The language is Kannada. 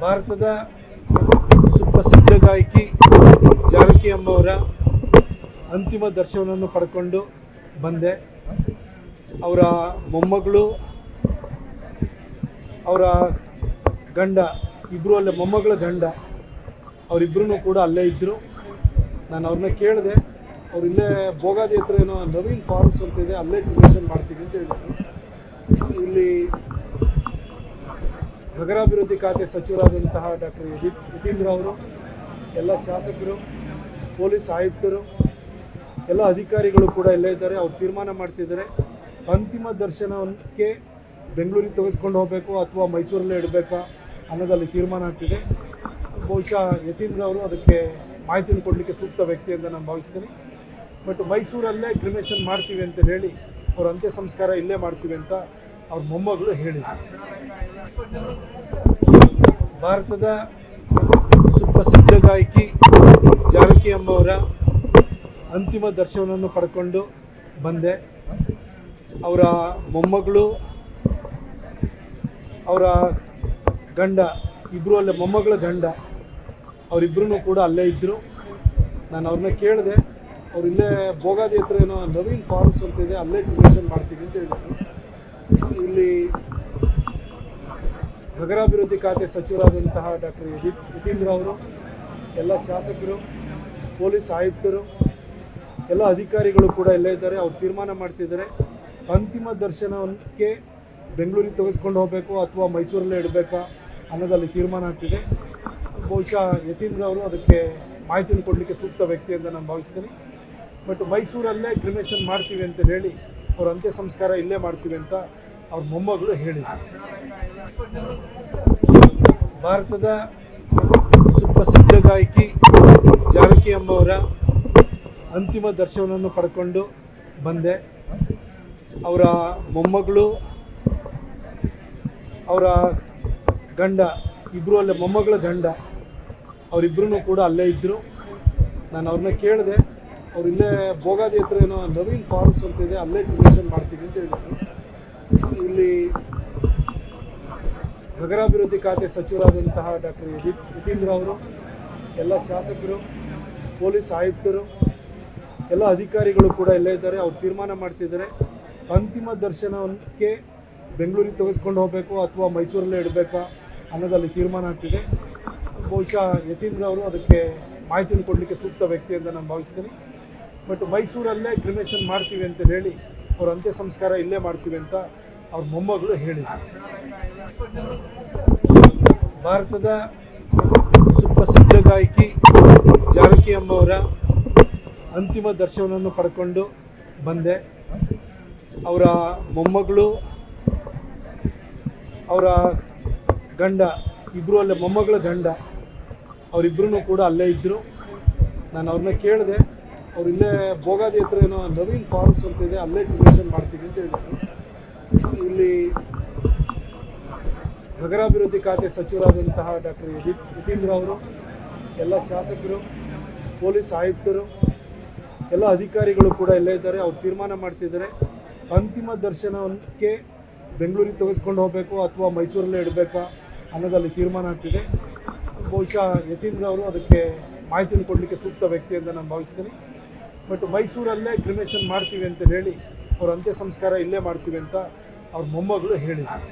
ಭಾರತದ ಸುಪ್ರಸಿದ್ಧ ಗಾಯಕಿ ಜಾನಕಿ ಅಮ್ಮವರ ಅಂತಿಮ ದರ್ಶನವನ್ನು ಪಡ್ಕೊಂಡು ಬಂದೆ. ಅವರ ಮೊಮ್ಮಗಳು, ಅವರ ಗಂಡ ಇಬ್ಬರು ಅಲ್ಲೇ, ಮೊಮ್ಮಗಳ ಗಂಡ ಅವರಿಬ್ಬರೂ ಕೂಡ ಅಲ್ಲೇ ಇದ್ದರು. ನಾನು ಅವ್ರನ್ನ ಕೇಳಿದೆ, ಅವ್ರು ಇಲ್ಲೇ ಭೋಗಾದಿ ಹತ್ರ ಏನೋ ನವೀನ್ ಫಾರ್ಮ್ಸ್ ಅಂತ ಇದೆ, ಅಲ್ಲೇ ಕ್ರಿಮೇಷನ್ ಮಾಡ್ತೀವಿ ಅಂತ ಹೇಳಿದ್ರು. ಇಲ್ಲಿ ನಗರಾಭಿವೃದ್ಧಿ ಖಾತೆ ಸಚಿವರಾದಂತಹ ಡಾಕ್ಟರ್ ಯತೀಂದ್ರ ಅವರು, ಎಲ್ಲ ಶಾಸಕರು, ಪೊಲೀಸ್ ಆಯುಕ್ತರು, ಎಲ್ಲ ಅಧಿಕಾರಿಗಳು ಕೂಡ ಇಲ್ಲೇ ಇದ್ದಾರೆ. ಅವ್ರು ತೀರ್ಮಾನ ಮಾಡ್ತಿದ್ದಾರೆ. ಅಂತಿಮ ದರ್ಶನಕ್ಕೆ ಬೆಂಗಳೂರಿಗೆ ತೆಗೆದುಕೊಂಡು ಹೋಗಬೇಕು ಅಥವಾ ಮೈಸೂರಲ್ಲೇ ಇಡಬೇಕಾ ಅನ್ನೋದಲ್ಲಿ ತೀರ್ಮಾನ ಆಗ್ತಿದೆ. ಬಹುಶಃ ಯತೀಂದ್ರ ಅವರು ಅದಕ್ಕೆ ಮಾಹಿತಿಯನ್ನು ಕೊಡಲಿಕ್ಕೆ ಸೂಕ್ತ ವ್ಯಕ್ತಿ ಅಂತ ನಾನು ಭಾವಿಸ್ತೀನಿ. ಬಟ್ ಮೈಸೂರಲ್ಲೇ ಕ್ರಿಮೇಷನ್ ಮಾಡ್ತೀವಿ ಅಂತ ಹೇಳಿ, ಅವ್ರ ಅಂತ್ಯ ಸಂಸ್ಕಾರ ಇಲ್ಲೇ ಮಾಡ್ತೀವಿ ಅಂತ ಅವ್ರ ಮೊಮ್ಮಗಳು ಹೇಳಿದರು. ಭಾರತದ ಸುಪ್ರಸಿದ್ಧ ಗಾಯಕಿ ಜಾನಕಿ ಅಮ್ಮವರ ಅಂತಿಮ ದರ್ಶನವನ್ನು ಪಡ್ಕೊಂಡು ಬಂದೆ. ಅವರ ಮೊಮ್ಮಗಳು, ಅವರ ಗಂಡ ಇಬ್ಬರು ಅಲ್ಲೇ, ಮೊಮ್ಮಗಳ ಗಂಡ ಅವರಿಬ್ಬರೂ ಕೂಡ ಅಲ್ಲೇ ಇದ್ದರು. ನಾನು ಅವ್ರನ್ನ ಕೇಳಿದೆ, ಅವ್ರು ಇಲ್ಲೇ ಭೋಗಾದಿ ಹತ್ರ ಏನೋ ನವೀನ್ ಫಾರ್ಮ್ಸ್ ಅಂತ ಇದೆ, ಅಲ್ಲೇ ಕ್ರಿಮೇಷನ್ ಮಾಡ್ತೀವಿ ಅಂತ ಹೇಳಿದ್ರು. ಇಲ್ಲಿ ನಗರಾಭಿವೃದ್ಧಿ ಖಾತೆ ಸಚಿವರಾದಂತಹ ಡಾಕ್ಟರ್ ಯತೀಂದ್ರ ಅವರು, ಎಲ್ಲ ಶಾಸಕರು, ಪೊಲೀಸ್ ಆಯುಕ್ತರು, ಎಲ್ಲ ಅಧಿಕಾರಿಗಳು ಕೂಡ ಇಲ್ಲೇ ಇದ್ದಾರೆ. ಅವ್ರು ತೀರ್ಮಾನ ಮಾಡ್ತಿದ್ದಾರೆ. ಅಂತಿಮ ದರ್ಶನಕ್ಕೆ ಬೆಂಗಳೂರಿಗೆ ತೆಗೆದುಕೊಂಡು ಹೋಗಬೇಕು ಅಥವಾ ಮೈಸೂರಲ್ಲೇ ಇಡಬೇಕಾ ಅನ್ನೋದಲ್ಲಿ ತೀರ್ಮಾನ ಆಗ್ತಿದೆ. ಬಹುಶಃ ಯತೀಂದ್ರ ಅವರು ಅದಕ್ಕೆ ಮಾಹಿತಿಯನ್ನು ಕೊಡಲಿಕ್ಕೆ ಸೂಕ್ತ ವ್ಯಕ್ತಿ ಅಂತ ನಾನು ಭಾವಿಸ್ತೀನಿ. ಬಟ್ ಮೈಸೂರಲ್ಲೇ ಕ್ರಿಮೇಷನ್ ಮಾಡ್ತೀವಿ ಅಂತ ಹೇಳಿ, ಅವ್ರ ಅಂತ್ಯ ಸಂಸ್ಕಾರ ಇಲ್ಲೇ ಮಾಡ್ತೀವಿ ಅಂತ ಅವ್ರ ಮೊಮ್ಮಗಳು ಹೇಳಿದರು. ಭಾರತದ ಸುಪ್ರಸಿದ್ಧ ಗಾಯಕಿ ಜಾನಕಿ ಅಮ್ಮವರ ಅಂತಿಮ ದರ್ಶನವನ್ನು ಪಡ್ಕೊಂಡು ಬಂದೆ. ಅವರ ಮೊಮ್ಮಗಳು, ಅವರ ಗಂಡ ಇಬ್ಬರು ಅಲ್ಲೇ, ಮೊಮ್ಮಗಳ ಗಂಡ ಅವರಿಬ್ಬರೂ ಕೂಡ ಅಲ್ಲೇ ಇದ್ದರು. ನಾನು ಅವ್ರನ್ನ ಕೇಳಿದೆ, ಅವ್ರು ಇಲ್ಲೇ ಭೋಗಾದಿ ಹತ್ರ ಏನೋ ನವೀನ್ ಫಾರ್ಮ್ಸ್ ಅಂತ ಇದೆ, ಅಲ್ಲೇ ಕ್ರಿಮೇಷನ್ ಮಾಡ್ತೀವಿ ಅಂತ ಹೇಳಿದ್ರು. ಇಲ್ಲಿ ನಗರಾಭಿವೃದ್ಧಿ ಖಾತೆ ಸಚಿವರಾದಂತಹ ಡಾಕ್ಟರ್ ಯತೀಂದ್ರ ಅವರು, ಎಲ್ಲ ಶಾಸಕರು, ಪೊಲೀಸ್ ಆಯುಕ್ತರು, ಎಲ್ಲ ಅಧಿಕಾರಿಗಳು ಕೂಡ ಇಲ್ಲೇ ಇದ್ದಾರೆ. ಅವ್ರು ತೀರ್ಮಾನ ಮಾಡ್ತಿದ್ದಾರೆ. ಅಂತಿಮ ದರ್ಶನಕ್ಕೆ ಬೆಂಗಳೂರಿಗೆ ತೆಗೆದುಕೊಂಡು ಹೋಗಬೇಕು ಅಥವಾ ಮೈಸೂರಲ್ಲೇ ಇಡಬೇಕಾ ಅನ್ನೋದಲ್ಲಿ ತೀರ್ಮಾನ ಆಗ್ತಿದೆ. ಬಹುಶಃ ಯತೀಂದ್ರ ಅವರು ಅದಕ್ಕೆ ಮಾಹಿತಿಯನ್ನು ಕೊಡಲಿಕ್ಕೆ ಸೂಕ್ತ ವ್ಯಕ್ತಿ ಅಂತ ನಾನು ಭಾವಿಸ್ತೀನಿ. ಬಟ್ ಮೈಸೂರಲ್ಲೇ ಕ್ರಿಮೇಷನ್ ಮಾಡ್ತೀವಿ ಅಂತ ಹೇಳಿ, ಅವ್ರ ಅಂತ್ಯ ಸಂಸ್ಕಾರ ಇಲ್ಲೇ ಮಾಡ್ತೀವಿ ಅಂತ ಅವ್ರ ಮೊಮ್ಮಗಳು ಹೇಳಿದರು. ಭಾರತದ ಸುಪ್ರಸಿದ್ಧ ಗಾಯಕಿ ಜಾನಕಿ ಅಮ್ಮವರ ಅಂತಿಮ ದರ್ಶನವನ್ನು ಪಡ್ಕೊಂಡು ಬಂದೆ. ಅವರ ಮೊಮ್ಮಗಳು, ಅವರ ಗಂಡ ಇಬ್ಬರು ಅಲ್ಲೇ, ಮೊಮ್ಮಗಳ ಗಂಡ ಅವರಿಬ್ಬರೂ ಕೂಡ ಅಲ್ಲೇ ಇದ್ದರು. ನಾನು ಅವ್ರನ್ನ ಕೇಳಿದೆ, ಅವ್ರು ಇಲ್ಲೇ ಭೋಗಾದಿ ಹತ್ರ ಏನೋ ನವೀನ್ ಫಾರ್ಮ್ಸ್ ಅಂತ ಇದೆ, ಅಲ್ಲೇ ಕ್ರಿಮೇಷನ್ ಮಾಡ್ತೀವಿ ಅಂತ ಹೇಳಿದ್ರು. ಇಲ್ಲಿ ನಗರಾಭಿವೃದ್ಧಿ ಖಾತೆ ಸಚಿವರಾದಂತಹ ಡಾಕ್ಟರ್ ಯತೀಂದ್ರ ಅವರು, ಎಲ್ಲ ಶಾಸಕರು, ಪೊಲೀಸ್ ಆಯುಕ್ತರು, ಎಲ್ಲ ಅಧಿಕಾರಿಗಳು ಕೂಡ ಇಲ್ಲೇ ಇದ್ದಾರೆ. ಅವ್ರು ತೀರ್ಮಾನ ಮಾಡ್ತಿದ್ದಾರೆ. ಅಂತಿಮ ದರ್ಶನಕ್ಕೆ ಬೆಂಗಳೂರಿಗೆ ತೆಗೆದುಕೊಂಡು ಹೋಗಬೇಕು ಅಥವಾ ಮೈಸೂರಲ್ಲೇ ಇಡಬೇಕಾ ಅನ್ನೋದಲ್ಲಿ ತೀರ್ಮಾನ ಆಗ್ತಿದೆ. ಬಹುಶಃ ಯತೀಂದ್ರ ಅವರು ಅದಕ್ಕೆ ಮಾಹಿತಿಯನ್ನು ಕೊಡಲಿಕ್ಕೆ ಸೂಕ್ತ ವ್ಯಕ್ತಿ ಅಂತ ನಾನು ಭಾವಿಸ್ತೀನಿ. ಬಟ್ ಮೈಸೂರಲ್ಲೇ ಕ್ರಿಮೇಷನ್ ಮಾಡ್ತೀವಿ ಅಂತ ಹೇಳಿ, ಅವ್ರ ಅಂತ್ಯ ಸಂಸ್ಕಾರ ಇಲ್ಲೇ ಮಾಡ್ತೀವಿ ಅಂತ ಅವ್ರ ಮೊಮ್ಮಗಳು ಹೇಳಿದರು.